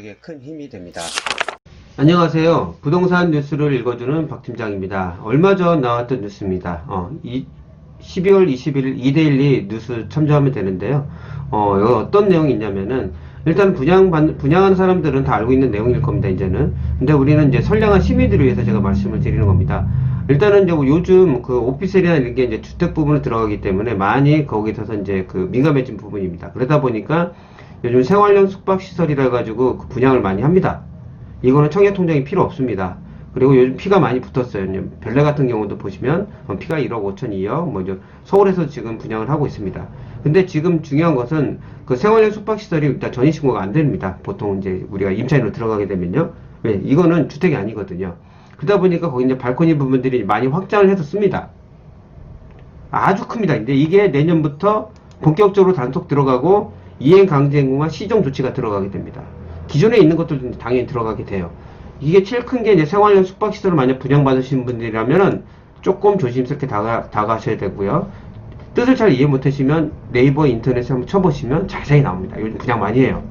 저에게 큰 힘이 됩니다. 안녕하세요. 부동산 뉴스를 읽어주는 박 팀장입니다. 얼마 전 나왔던 뉴스입니다. 12월 21일 이데일리 뉴스 참조하면 되는데요. 여기 어떤 내용이 있냐면은, 일단 분양하는 사람들은 다 알고 있는 내용일 겁니다, 이제는. 근데 우리는 이제 선량한 시민들을 위해서 제가 말씀을 드리는 겁니다. 일단은 이제 요즘 그 오피스텔이나 이런 게 이제 주택 부분을 들어가기 때문에 많이 거기서 이제 그 민감해진 부분입니다. 그러다 보니까 요즘 생활형 숙박시설이라 해가지고 그 분양을 많이 합니다. 이거는 청약통장이 필요 없습니다. 그리고 요즘 피가 많이 붙었어요. 별내 같은 경우도 보시면 피가 1억 5천 2억 뭐 서울에서 지금 분양을 하고 있습니다. 근데 지금 중요한 것은 그 생활형 숙박시설이 일단 전입신고가 안 됩니다. 보통 이제 우리가 임차인으로 들어가게 되면요. 왜? 이거는 주택이 아니거든요. 그러다 보니까 거기 이제 발코니 부분들이 많이 확장을 해서 씁니다. 아주 큽니다. 근데 이게 내년부터 본격적으로 단속 들어가고 이행강제행위와 시정조치가 들어가게 됩니다. 기존에 있는 것들도 당연히 들어가게 돼요. 이게 제일 큰 게 이제 생활형 숙박시설을 만약 분양받으시는 분들이라면은 조금 조심스럽게 다가가셔야 되고요. 뜻을 잘 이해 못하시면 네이버 인터넷에 한번 쳐보시면 자세히 나옵니다. 요즘 분양 많이 해요.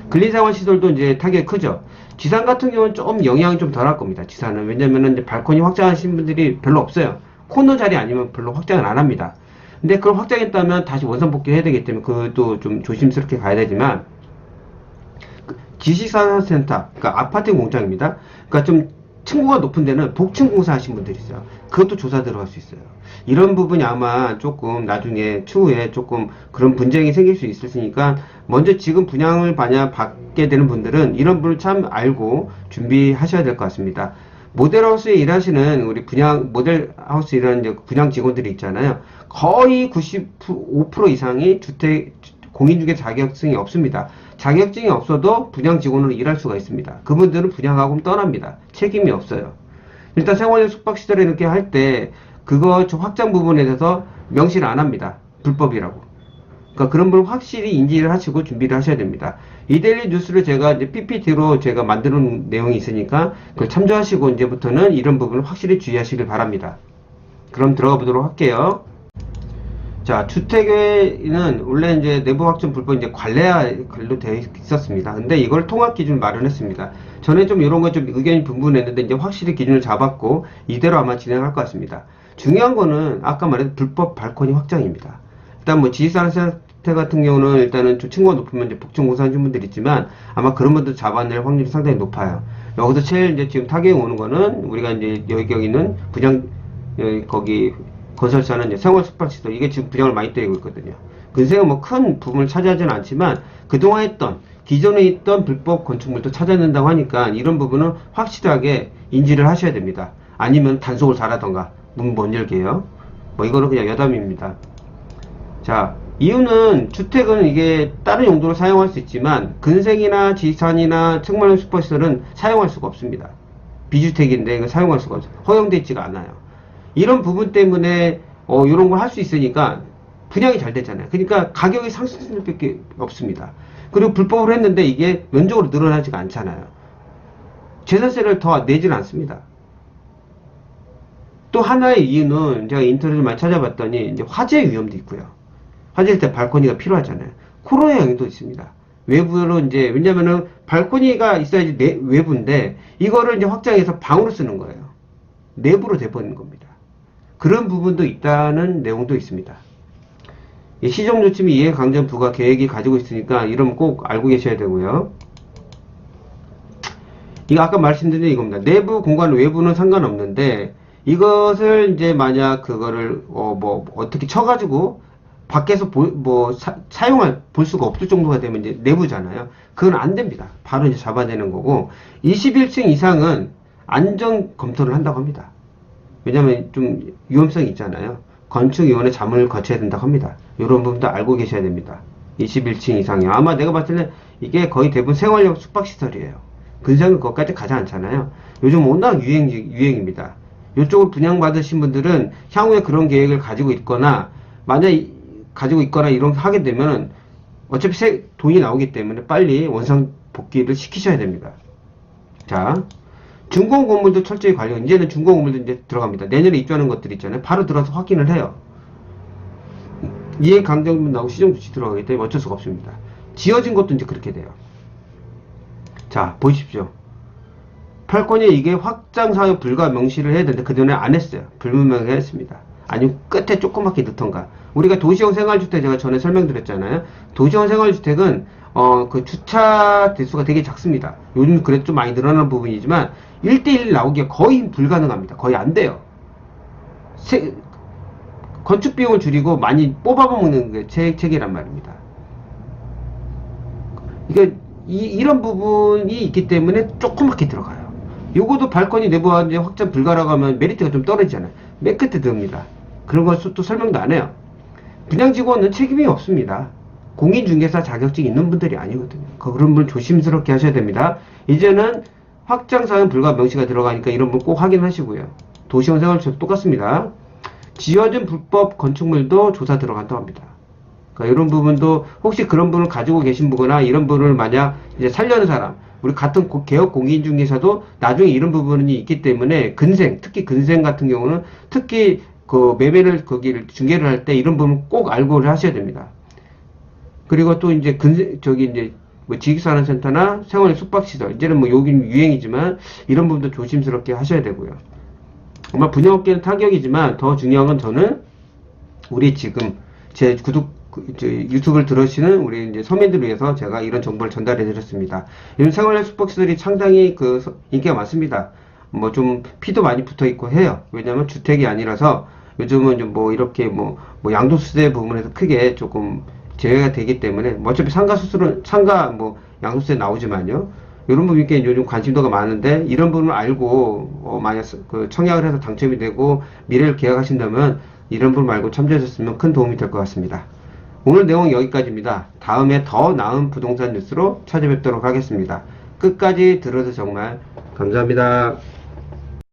근린생활시설도 이제 타격이 크죠. 지산 같은 경우는 좀 영향이 좀 덜 할 겁니다. 지산은. 왜냐면은 이제 발코니 확장하시는 분들이 별로 없어요. 코너 자리 아니면 별로 확장을 안 합니다. 근데 그걸 확장했다면 다시 원상복귀 해야 되기 때문에 그것도 좀 조심스럽게 가야 되지만, 지식산업센터, 그러니까 아파트 공장입니다. 그러니까 좀 층고가 높은 데는 복층공사 하신 분들이 있어요. 그것도 조사 들어갈 수 있어요. 이런 부분이 아마 조금 나중에 추후에 조금 그런 분쟁이 생길 수 있으니까 먼저 지금 분양을 만약 받게 되는 분들은 이런 부분을 참 알고 준비하셔야 될 것 같습니다. 모델하우스에 일하시는 우리 모델하우스 일하는 분양 직원들이 있잖아요. 거의 95% 이상이 공인중개 자격증이 없습니다. 자격증이 없어도 분양 직원으로 일할 수가 있습니다. 그분들은 분양하고 떠납니다. 책임이 없어요. 일단 생활형 숙박시설에 이렇게 할 때 그거 확장 부분에 대해서 명시를 안 합니다. 불법이라고. 그러니까 그런 부분 확실히 인지를 하시고 준비를 하셔야 됩니다. 이데일리 뉴스를 제가 이제 PPT로 제가 만들어 놓은 내용이 있으니까 그걸 참조하시고 이제부터는 이런 부분을 확실히 주의하시길 바랍니다. 그럼 들어가 보도록 할게요. 자, 주택에는 원래 이제 내부 확정 불법 이제 관례로 되어 있었습니다. 근데 이걸 통합 기준을 마련했습니다. 전에 좀 이런 거 좀 의견이 분분했는데 이제 확실히 기준을 잡았고 이대로 아마 진행할 것 같습니다. 중요한 거는 아까 말했던 불법 발코니 확장입니다. 일단 뭐 지식산업센터 같은 경우는 일단은 좀 층고가 높으면 이제 복층공사 하시는 분들이 있지만 아마 그런 분들 잡아낼 확률이 상당히 높아요. 여기서 제일 이제 지금 타격이 오는 거는 우리가 이제 여기 있는 거기 건설사는 이제 생활 숙박시설 이게 지금 분양을 많이 때리고 있거든요. 근세가 뭐 큰 부분을 차지하지는 않지만 그동안 기존에 있던 불법 건축물도 찾아낸다고 하니까 이런 부분은 확실하게 인지를 하셔야 됩니다. 아니면 단속을 잘하던가 문 못 열게요. 뭐 이거는 그냥 여담입니다. 자, 이유는 주택은 이게 다른 용도로 사용할 수 있지만 근생이나 지산이나 생활형 숙박시설은 사용할 수가 없습니다. 비주택인데 이거 사용할 수가 없어요. 허용되어 있지가 않아요. 이런 부분 때문에 이런 걸 할 수 있으니까 분양이 잘 됐잖아요. 그러니까 가격이 상승할 수밖에 없습니다. 그리고 불법으로 했는데 이게 면적으로 늘어나지가 않잖아요. 재산세를 더 내지는 않습니다. 또 하나의 이유는 제가 인터넷을 많이 찾아봤더니 이제 화재 위험도 있고요. 화재일 때 발코니가 필요하잖아요. 코로나 영향도 있습니다. 외부로 이제 왜냐면은 발코니가 있어야지 외부인데 이거를 이제 확장해서 방으로 쓰는 거예요. 내부로 돼버리는 겁니다. 그런 부분도 있다는 내용도 있습니다. 시정조치 및 이해강정 부가 계획이 가지고 있으니까 이러면 꼭 알고 계셔야 되고요. 이거 아까 말씀드린 이겁니다. 내부 공간 외부는 상관없는데 이것을 이제 만약 그거를 어떻게 쳐가지고 밖에서 볼 수가 없을 정도가 되면 이제 내부잖아요. 그건 안 됩니다. 바로 이제 잡아내는 거고 21층 이상은 안전 검토를 한다고 합니다. 왜냐면 좀 위험성이 있잖아요. 건축위원회 자문을 거쳐야 된다고 합니다. 이런 부분도 알고 계셔야 됩니다. 21층 이상이요. 아마 내가 봤을 때는 이게 거의 대부분 생활형 숙박시설이에요. 근생은 그것까지 가지 않잖아요. 요즘 워낙 유행입니다. 이쪽을 분양받으신 분들은 향후에 그런 계획을 가지고 있거나 만약 가지고 있거나 이런 하게 되면 어차피 돈이 나오기 때문에 빨리 원상 복귀를 시키셔야 됩니다. 자, 준공 건물도 철저히 관리. 이제는 준공 건물도 이제 들어갑니다. 내년에 입주하는 것들 있잖아요. 바로 들어서 확인을 해요. 이행 강정문 나오고 시정조치 들어가기 때문에 어쩔 수가 없습니다. 지어진 것도 이제 그렇게 돼요. 자, 보십시오. 팔권이 이게 확장 사유 불가 명시를 해야 되는데 그전에 안 했어요. 불문명을 했습니다. 아니면 끝에 조그맣게 넣던가. 우리가 도시형 생활주택 제가 전에 설명드렸잖아요. 도시형 생활주택은 그 주차 대수가 되게 작습니다. 요즘 그래도 좀 많이 늘어난 부분이지만 1대1 나오기가 거의 불가능합니다. 거의 안 돼요. 건축 비용을 줄이고 많이 뽑아먹는 게 책이란 말입니다. 이게 이런 부분이 있기 때문에 조그맣게 들어가요. 요거도 발코니 내부와 이제 확장 불가라고 하면 메리트가 좀 떨어지잖아요. 맨 끝에 듭니다. 그런 걸 또 설명도 안 해요. 분양직원은 책임이 없습니다. 공인중개사 자격증이 있는 분들이 아니거든요. 그런 분 조심스럽게 하셔야 됩니다. 이제는 확장사용 불가 명시가 들어가니까 이런 분 꼭 확인하시고요. 도시형 생활주택 똑같습니다. 지어진 불법 건축물도 조사 들어간다고 합니다. 그러니까 이런 부분도 혹시 그런 분을 가지고 계신 분이나 이런 분을 만약 이제 살려는 사람, 우리 같은 개업 공인중개사도 나중에 이런 부분이 있기 때문에 특히 근생 같은 경우는 특히 그 매매를 거기를 중개를 할 때 이런 부분 꼭 알고 하셔야 됩니다. 그리고 또 이제 이제 뭐 지식산업센터나 생활의 숙박시설 이제는 뭐 여긴 유행이지만 이런 부분도 조심스럽게 하셔야 되고요. 정말 분양업계는 타격이지만 더 중요한 건 저는 우리 지금 제 유튜브를 들으시는 우리 이제 서민들을 위해서 제가 이런 정보를 전달해 드렸습니다. 요즘 생활의 숙박시설이 상당히 인기가 많습니다. 뭐 좀 피도 많이 붙어 있고 해요. 왜냐면 주택이 아니라서 요즘은 좀 뭐 이렇게 뭐 양도소득세 부분에서 크게 조금 제외가 되기 때문에 뭐 어차피 상가 뭐 양도세 나오지만요. 이런 부분께 요즘 관심도가 많은데 이런 부분을 알고 만약 그 청약을 해서 당첨이 되고 미래를 계약하신다면 이런 부분 말고 참조하셨으면 큰 도움이 될 것 같습니다. 오늘 내용 여기까지입니다. 다음에 더 나은 부동산 뉴스로 찾아뵙도록 하겠습니다. 끝까지 들어서 정말 감사합니다.